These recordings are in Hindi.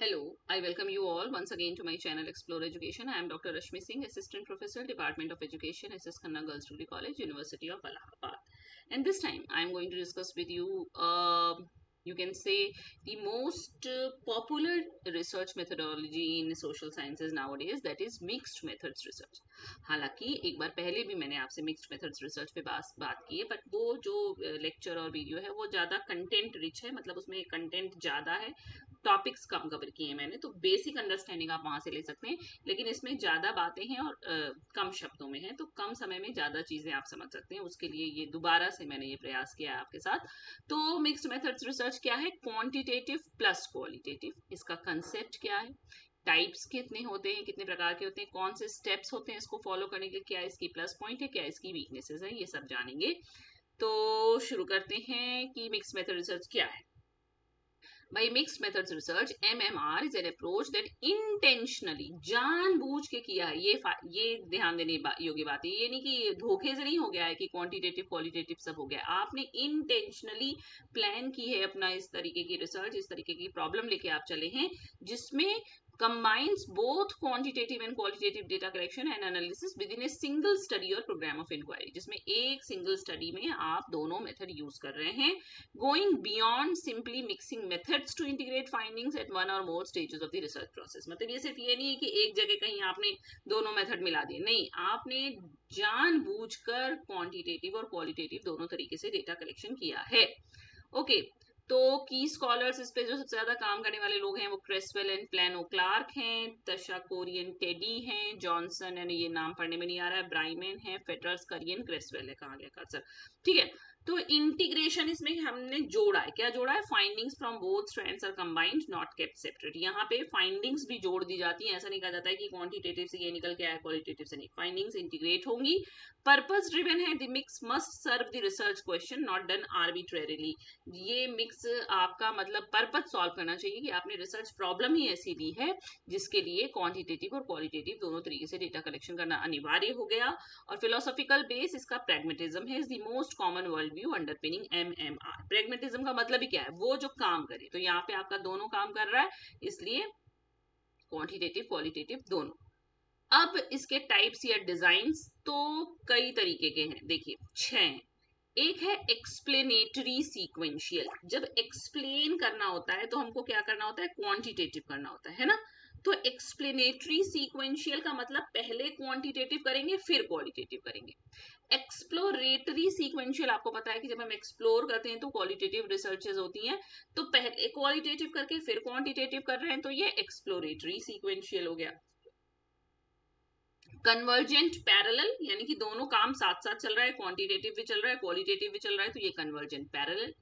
Hello, I welcome you all once again to my channel Explore Education. I am Dr. Rashmi Singh, Assistant Professor, Department of Education, SS Khanna Girls Degree College, University of Allahabad. And this time I am going to discuss with you, you can say, the most popular research methodology in social sciences nowadays, that is mixed methods research. हालांकि एक बार पहले भी मैंने आपसे मिक्स्ड मेथड्स रिसर्च पे बात की है, बट वो जो लेक्चर और वीडियो है वो ज़्यादा कंटेंट रिच है, मतलब उसमें कंटेंट ज़्यादा है, टॉपिक्स कम कवर किए हैं मैंने, तो बेसिक अंडरस्टैंडिंग आप वहां से ले सकते हैं। लेकिन इसमें ज़्यादा बातें हैं और कम शब्दों में है, तो कम समय में ज़्यादा चीज़ें आप समझ सकते हैं। उसके लिए ये दोबारा से मैंने ये प्रयास किया है आपके साथ। तो मिक्स्ड मेथड्स रिसर्च क्या है? Quantitative plus qualitative. इसका कंसेप्ट क्या है, टाइप्स कितने होते हैं, कितने प्रकार के होते हैं, कौन से स्टेप्स होते हैं इसको फॉलो करने के, क्या इसकी प्लस पॉइंट है, क्या इसकी वीकनेसेस है, ये सब जानेंगे। तो शुरू करते हैं कि मिक्स मेथड रिसर्च क्या है। By mixed methods research, MMR is an approach that intentionally, जानबूझ के किया है। ये ध्यान देने योग्य बात है। ये नहीं कि धोखे से नहीं हो गया है कि क्वांटिटेटिव क्वालिटेटिव सब हो गया। आपने इंटेंशनली प्लान की है अपना इस तरीके की रिसर्च, इस तरीके की प्रॉब्लम लेके आप चले हैं, जिसमें combines both quantitative and qualitative data collection and analysis within a single study or program of inquiry, जिसमें एक सिंगल स्टडी में आप दोनों मेथड यूज कर रहे हैं, going beyond simply mixing methods to integrate findings at one or more stages of the research process। मतलब ये सिर्फ ये नहीं है कि एक जगह कहीं आपने दोनों मेथड मिला दिए, नहीं, आपने जानबूझकर क्वांटिटेटिव और क्वालिटेटिव दोनों तरीके से डेटा कलेक्शन किया है। ओके, तो की स्कॉलर्स इस पे जो सबसे ज्यादा काम करने वाले लोग हैं वो क्रेसवेल एंड प्लेनो क्लार्क हैं, तशा कोरियन टेडी हैं, जॉनसन एंड ये नाम पढ़ने में नहीं आ रहा है, ब्राइमन है, फेटर्स करियन, क्रेसवेल है, कहा गया कर्सर, ठीक है। तो इंटीग्रेशन इसमें हमने जोड़ा है, क्या जोड़ा है? Findings from both strands are combined not kept separate. यहाँ पे फाइंडिंग्स भी जोड़ दी जाती हैं, ऐसा नहीं कहा जाता है कि क्वांटिटेटिव से ये निकल के आया क्वालिटेटिव से नहीं, फाइंडिंग्स इंटीग्रेट होंगी। पर्पस ड्रिवन है, the mix must serve the research question not done arbitrarily. ये मिक्स आपका मतलब पर्पस सॉल्व करना चाहिए कि आपने रिसर्च प्रॉब्लम ही ऐसी ली है जिसके लिए क्वांटिटेटिव और क्वालिटेटिव दोनों तरीके से डेटा कलेक्शन करना अनिवार्य हो गया। और फिलोसॉफिकल बेस इसका प्रैग्मेटिज्म है, is the most common world view underpinning MMR. Pragmatism का मतलब ही क्या है? वो जो काम करे, तो यहाँ पे आपका दोनों काम कर रहा है, इसलिए क्वांटिटेटिव क्वालिटेटिव दोनों। अब इसके टाइप्स या डिजाइन्स तो कई तरीके के हैं, देखिए 6। एक है एक्सप्लेनेटरी सीक्वेंशियल। जब एक्सप्लेन करना होता है तो हमको क्या करना होता है? क्वांटिटेटिव करना होता है ना। तो एक्सप्लेनेटरी सीक्वेंशियल का मतलब पहले क्वांटिटेटिव करेंगे फिर क्वालिटेटिव करेंगे। एक्सप्लोरेटरी सीक्वेंशियल, आपको पता है कि जब हम एक्सप्लोर करते हैं तो क्वालिटेटिव रिसर्चेज होती हैं, तो पहले क्वालिटेटिव करके फिर क्वांटिटेटिव कर रहे हैं, तो ये एक्सप्लोरेटरी सीक्वेंशियल हो गया। कन्वर्जेंट पैरेलल, यानी कि दोनों काम साथ साथ चल रहा है, क्वांटिटेटिव भी चल रहा है क्वालिटेटिव भी चल रहा है, तो ये कन्वर्जेंट पैरेलल।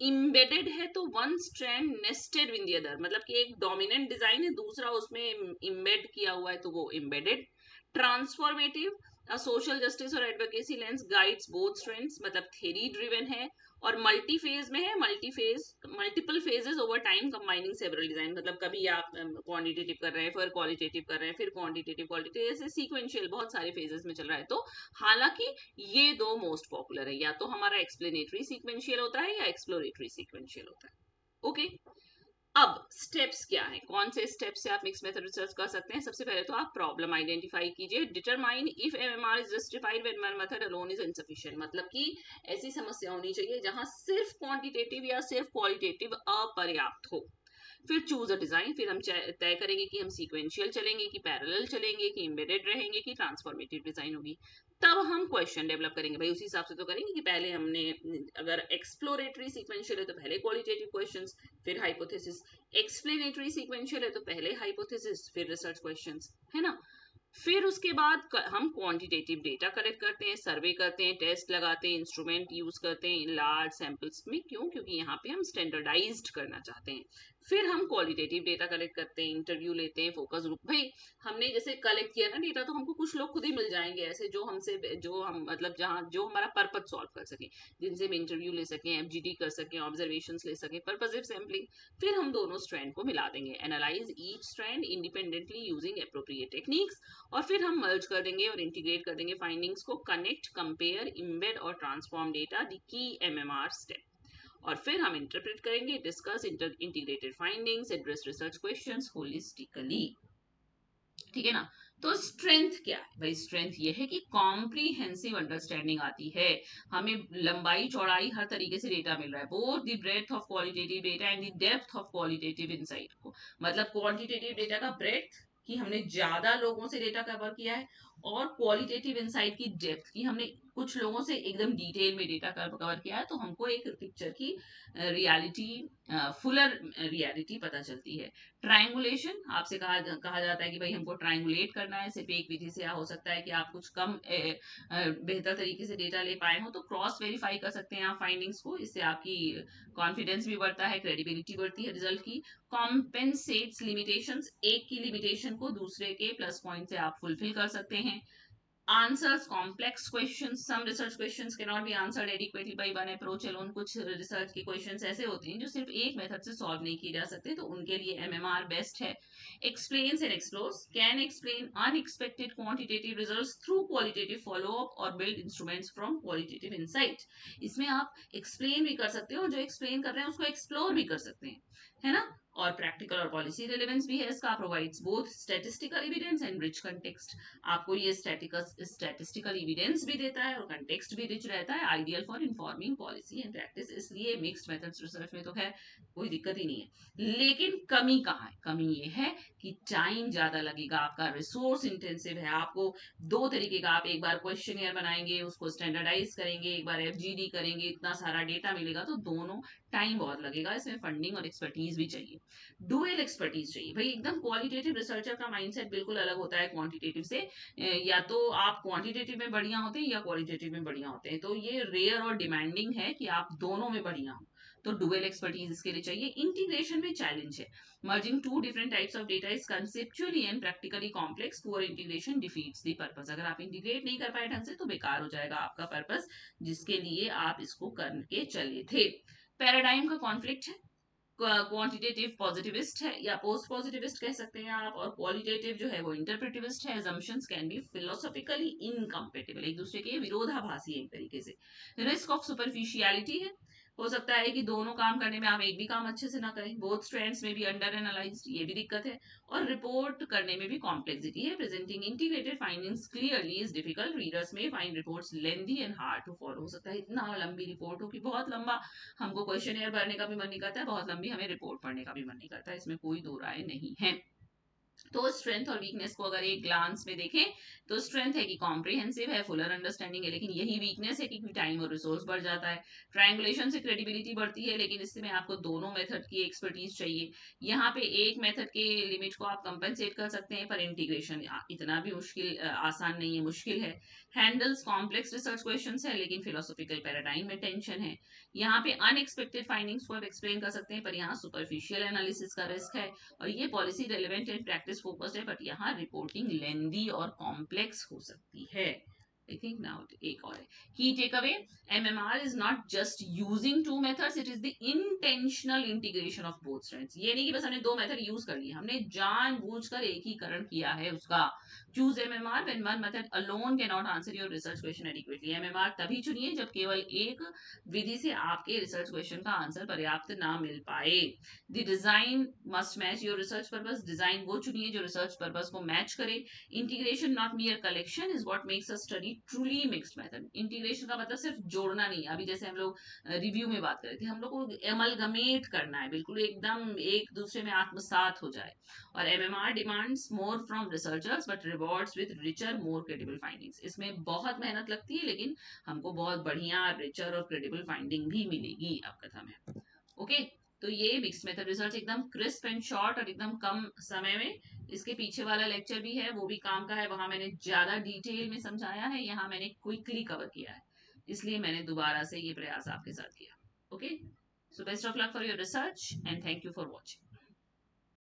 इम्बेडेड है तो one strand nested with the other, मतलब कि एक डोमिनेंट डिजाइन है, दूसरा उसमें इम्बेड किया हुआ है, तो वो इम्बेडेड। ट्रांसफॉर्मेटिव, सोशल जस्टिस और advocacy lens guides both strands, मतलब थ्योरी ड्रिवन है। और मल्टी फेज में है, multiple phases over time combining several design, मतलब कभी आप क्वांटिटेटिव कर रहे हैं फिर क्वालिटेटिव कर रहे हैं फिर क्वांटिटेटिव क्वालिटेटिव, ऐसे सीक्वेंशियल बहुत सारे फेजेस में चल रहा है। तो हालांकि ये दो मोस्ट पॉपुलर है, या तो हमारा एक्सप्लेनेटरी सीक्वेंशियल होता है या एक्सप्लोरेटरी सीक्वेंशियल होता है। ओके, अब स्टेप्स क्या है, कौन से स्टेप से आप मिक्स मेथड रिसर्च कर सकते हैं? सबसे पहले तो आप प्रॉब्लम आइडेंटिफाई कीजिए। Determine if MMR is justified when one method alone is insufficient, मतलब कि ऐसी समस्या होनी चाहिए जहां सिर्फ क्वांटिटेटिव या सिर्फ क्वालिटेटिव अपर्याप्त हो। फिर चूज अ डिजाइन, फिर हम तय करेंगे कि हम सीक्वेंशियल चलेंगे कि पैरेलल चलेंगे कि एम्बेडेड रहेंगे कि ट्रांसफॉर्मेटिव डिजाइन होगी। तब हम क्वेश्चन डेवलप करेंगे, भाई उसी हिसाब से तो करेंगे कि पहले हमने, अगर एक्सप्लोरेटरी सीक्वेंशियल है तो पहले क्वालिटेटिव क्वेश्चंस फिर हाइपोथेसिस, एक्सप्लेनेटरी सीक्वेंशियल है तो पहले हाइपोथेसिस फिर रिसर्च क्वेश्चंस, है ना। फिर उसके बाद हम क्वांटिटेटिव डेटा कलेक्ट करते हैं, सर्वे करते हैं, टेस्ट लगाते हैं, इंस्ट्रूमेंट यूज करते हैं इन लार्ज सैंपल्स में, क्यों? क्योंकि यहाँ पे हम स्टैंडर्डाइज्ड करना चाहते हैं। फिर हम क्वालिटेटिव डेटा कलेक्ट करते हैं, इंटरव्यू लेते हैं, फोकस ग्रुप, भाई हमने जैसे कलेक्ट किया ना डेटा, तो हमको कुछ लोग खुद ही मिल जाएंगे ऐसे, जो हमसे, जो हम मतलब जहाँ जो हमारा पर्पज सॉल्व कर सके, जिनसे हम इंटरव्यू ले सकें, एफजीडी कर सकें, ऑब्जर्वेशन ले सकें, पर्पजिव सैम्पलिंग। फिर हम दोनों स्ट्रैंड को मिला देंगे, analyse each strand independently using appropriate techniques, और फिर हम मर्ज कर देंगे और इंटीग्रेट कर देंगे फाइंडिंग्स को, कनेक्ट, कंपेयर, इम्बेड और transform data, the key MMR step. और फिर हम इंटरप्रेट करेंगे, discuss integrated findings, address research questions holistically. ठीक है ना। तो स्ट्रेंथ क्या है भाई? स्ट्रेंथ ये है कि कॉम्प्रीहेंसिव अंडरस्टैंडिंग आती है, हमें लंबाई चौड़ाई हर तरीके से डेटा मिल रहा है, both the breath of qualitative data and the depth of qualitative insight को। मतलब क्वांटिटेटिव डेटा का ब्रेथ कि हमने ज्यादा लोगों से डेटा कवर किया है, और क्वालिटेटिव इनसाइट की डेप्थ की हमने कुछ लोगों से एकदम डिटेल में डेटा कवर किया है, तो हमको एक पिक्चर की रियलिटी, फुलर रियलिटी पता चलती है। ट्रायंगुलेशन आपसे कहा जाता है कि भाई हमको ट्रायंगुलेट करना है, सिर्फ एक विधि से हो सकता है कि आप कुछ कम बेहतर तरीके से डेटा ले पाए हो, तो क्रॉस वेरीफाई कर सकते हैं आप फाइंडिंग्स को, इससे आपकी कॉन्फिडेंस भी बढ़ता है, क्रेडिबिलिटी बढ़ती है रिजल्ट की। कॉम्पेंसेट्स लिमिटेशंस, एक की लिमिटेशन को दूसरे के प्लस पॉइंट से आप फुलफिल कर सकते हैं। answers complex questions. Some research questions cannot be answered adequately by one approach alone. कुछ रिसर्च के क्वेश्चंस ऐसे होते हैं जो सिर्फ एक मेथड से सॉल्व नहीं किए जा सकते, तो उनके लिए एमएमआर बेस्ट है। explains and explores, can explain unexpected quantitative results through qualitative follow up or build instruments from qualitative insight. इसमें आप एक्सप्लेन भी कर सकते हो, और जो एक्सप्लेन कर रहे हैं उसको एक्सप्लोर भी कर सकते हैं, है ना। और प्रैक्टिकल और पॉलिसी रिलेवेंस भी है इसका, provides both statistical evidence and rich context. आपको ये स्टैटिस्टिकल एविडेंस भी देता है और कंटेक्स्ट भी रिच रहता है, ideal for informing policy and practice. इसलिए मिक्स्ड मेथड्स रिसर्च में तो खैर कोई दिक्कत ही नहीं है। लेकिन कमी कहाँ है? कमी ये है कि टाइम ज्यादा लगेगा, आपका रिसोर्स इंटेंसिव है। आपको दो तरीके का, आप एक बार क्वेश्चनियर बनाएंगे, उसको स्टैंडर्डाइज करेंगे, एक बार एफजीडी करेंगे, इतना सारा डेटा मिलेगा, तो दोनों टाइम बहुत लगेगा, इसमें फंडिंग और एक्सपर्टीज भी चाहिए, डुअल एक्सपर्टीज चाहिए भाई। एकदम क्वालिटेटिव रिसर्चर का माइंडसेट बिल्कुल अलग होता है क्वांटिटेटिव से। या तो आप क्वांटिटेटिव में बढ़िया होते हैं या क्वालिटेटिव में बढ़िया होते हैं, तो ये रेयर और डिमांडिंग है कि आप दोनों में बढ़िया हो, तो डुअल एक्सपर्टीज इसके लिए चाहिए। इंटीग्रेशन में चैलेंज है, merging two different types of data is conceptually and practically complex. Poor integration defeats the purpose. अगर आप इंटीग्रेट नहीं कर पाए ढंग से तो बेकार हो जाएगा आपका पर्पस जिसके लिए आप इसको करके चले थे। पैराडाइम का कॉन्फ्लिक्ट है, क्वांटिटेटिव पॉजिटिविस्ट है या पोस्ट पॉजिटिविस्ट कह सकते हैं आप, और क्वालिटेटिव जो है वो इंटरप्रेटिविस्ट है। assumptions can be philosophically incompatible, एक दूसरे के विरोधाभासी है एक तरीके से। रिस्क ऑफ सुपरफिशियलिटी है, हो सकता है कि दोनों काम करने में आप एक भी काम अच्छे से ना करें, बोथ स्ट्रैंड्स में भी अंडर एनालाइज्ड, ये भी दिक्कत है। और रिपोर्ट करने में भी कॉम्प्लेक्सिटी है, presenting integrated findings clearly is difficult, readers may find reports lengthy and hard to follow. हो सकता है इतना लंबी रिपोर्ट हो कि बहुत लंबा हमको क्वेश्चन भरने का भी मन नहीं करता है, बहुत लंबी हमें रिपोर्ट पढ़ने का भी मन नहीं करता है, इसमें कोई दो राय नहीं है। तो स्ट्रेंथ और वीकनेस को अगर एक ग्लांस में देखें तो स्ट्रेंथ है कि कॉम्प्रिहेंसिव है, फुलर अंडरस्टैंडिंग है, लेकिन यही वीकनेस है कि टाइम और रिसोर्स बढ़ जाता है। ट्रायंगुलेशन से क्रेडिबिलिटी बढ़ती है, लेकिन इसमें आपको दोनों मेथड की एक्सपर्टीज चाहिए। यहाँ पे एक मेथड के लिमिट को आप कंपेंसेट कर सकते हैं, पर इंटीग्रेशन इतना भी मुश्किल आसान नहीं है, मुश्किल है। हैंडल्स कॉम्प्लेक्स रिसर्च क्वेश्चन है, लेकिन फिलोसॉफिकल पैराडाइम में टेंशन है। यहाँ पे अनएक्सपेक्टेड फाइंडिंग्स को आप एक्सप्लेन कर सकते हैं, पर यहाँ सुपरफिशियल एनालिसिस का रिस्क है। और ये policy relevant and practice focused है, बट यहाँ रिपोर्टिंग लेंदी और कॉम्प्लेक्स हो सकती है। आई थिंक नाउ एक और है की take away, MMR is not just using two methods, it is the intentional integration of both strengths. ये नहीं कि बस हमने दो मेथड यूज कर लिए, हमने जानबूझकर एकीकरण किया है उसका। Choose MMR when one method alone can not answer your research question adequately. MMR तभी चुनिए जब केवल एक विधि से आपके रिसर्च क्वेश्चन का आंसर पर्याप्त ना मिल पाए। The design must match your research purpose, design वो चुनिए जो रिसर्च पर्पस को मैच करे। Integration not मियर collection is what makes a study truly mixed method. Integration का मतलब सिर्फ जोड़ना नहीं, अभी जैसे हम लोग रिव्यू में बात कर रहे थे, हम लोग को एमलगमेट करना है, बिल्कुल एकदम एक दूसरे में आत्मसात हो जाए। और MMR demands more from researchers but rewards with richer more credible findings. इसमें बहुत मेहनत लगती है, लेकिन हमको बहुत बढ़िया रिचर और क्रेडिबल फाइंडिंग भी मिलेगी आप कथा में। ओके, तो ये मिक्स मेथड रिसर्च एकदम क्रिस्प एंड शॉर्ट और एकदम कम समय में। इसके पीछे वाला लेक्चर भी है, वो भी काम का है, वहां मैंने ज्यादा डिटेल में समझाया है, यहाँ मैंने क्विकली कवर किया है, इसलिए मैंने दोबारा से ये प्रयास आपके साथ किया। Okay, so best of luck for your research and thank you for watching.